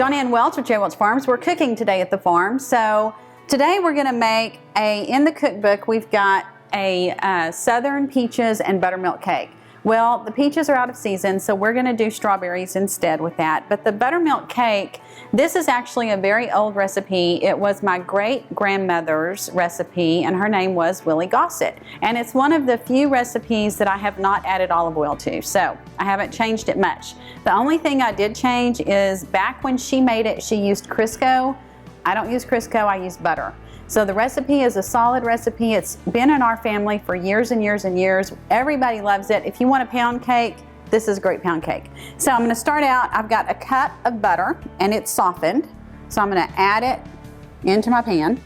Johnny and Welch with J. Welch Farms. We're cooking today at the farm. So today we're going to make in the cookbook, we've got a Southern peaches and buttermilk cake. Well, the peaches are out of season, so we're going to do strawberries instead with that. But the buttermilk cake, this is actually a very old recipe. It was my great-grandmother's recipe, and her name was Willie Gossett. And it's one of the few recipes that I have not added olive oil to, so I haven't changed it much. The only thing I did change is back when she made it, she used Crisco. I don't use Crisco, I use butter. So the recipe is a solid recipe. It's been in our family for years and years and years. Everybody loves it. If you want a pound cake, this is a great pound cake. So I'm going to start out, I've got a cup of butter and it's softened. So I'm going to add it into my pan.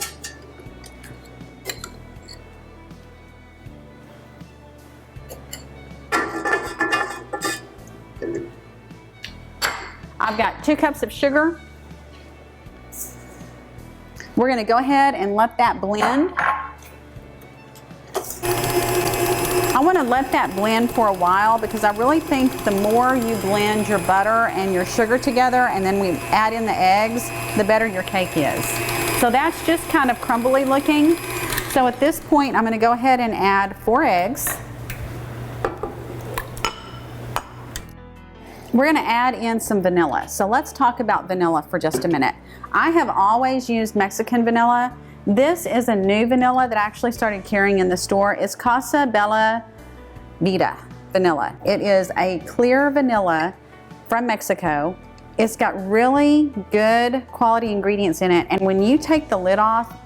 I've got 2 cups of sugar. We're going to go ahead and let that blend. I want to let that blend for a while because I really think the more you blend your butter and your sugar together and then we add in the eggs, the better your cake is. So that's just kind of crumbly looking. So at this point, I'm going to go ahead and add 4 eggs. We're going to add in some vanilla. So let's talk about vanilla for just a minute. I have always used Mexican vanilla. This is a new vanilla that I actually started carrying in the store. It's Casa Bella Vida vanilla. It is a clear vanilla from Mexico. It's got really good quality ingredients in it. And when you take the lid off,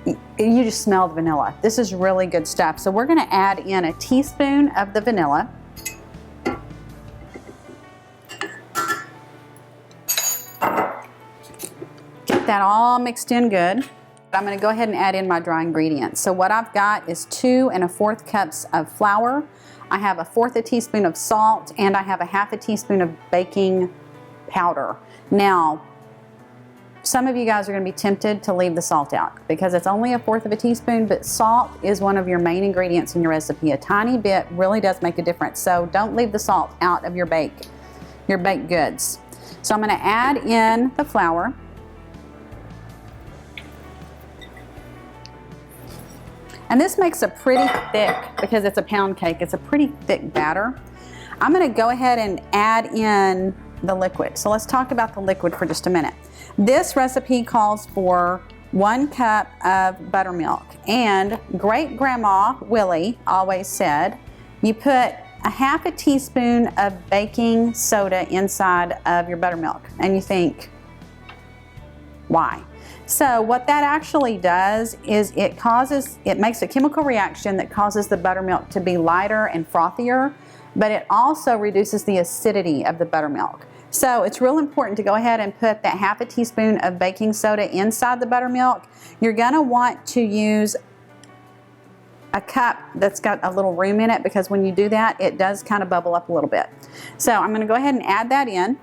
you just smell the vanilla. This is really good stuff. So we're going to add in a teaspoon of the vanilla. That all mixed in good. I'm going to go ahead and add in my dry ingredients. So what I've got is 2 1/4 cups of flour. I have 1/4 teaspoon of salt, and I have 1/2 teaspoon of baking powder. Now, some of you guys are going to be tempted to leave the salt out because it's only 1/4 teaspoon, but salt is one of your main ingredients in your recipe. A tiny bit really does make a difference. So don't leave the salt out of your baked goods. So I'm going to add in the flour. And this makes a pretty thick, because it's a pound cake, it's a pretty thick batter. I'm going to go ahead and add in the liquid. So let's talk about the liquid for just a minute. This recipe calls for 1 cup of buttermilk. And great-grandma Willie always said, you put 1/2 teaspoon of baking soda inside of your buttermilk. And you think, why? So what that actually does is it makes a chemical reaction that causes the buttermilk to be lighter and frothier, but it also reduces the acidity of the buttermilk. So it's real important to go ahead and put that 1/2 teaspoon of baking soda inside the buttermilk. You're gonna want to use a cup that's got a little room in it because when you do that, it does kind of bubble up a little bit. So I'm gonna go ahead and add that in.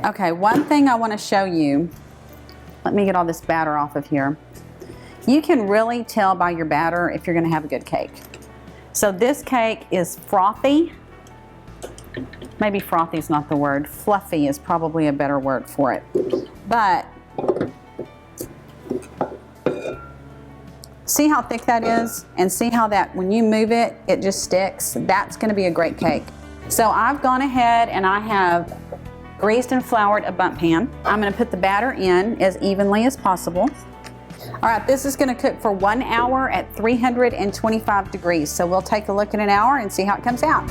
Okay, one thing I wanna show you. Let me get all this batter off of here. You can really tell by your batter if you're going to have a good cake. So this cake is frothy. Maybe frothy is not the word. Fluffy is probably a better word for it. But see how thick that is? And see how that when you move it, it just sticks? That's going to be a great cake. So I've gone ahead and I have greased and floured a bundt pan. I'm going to put the batter in as evenly as possible. All right, this is going to cook for 1 hour at 325 degrees. So we'll take a look in an hour and see how it comes out.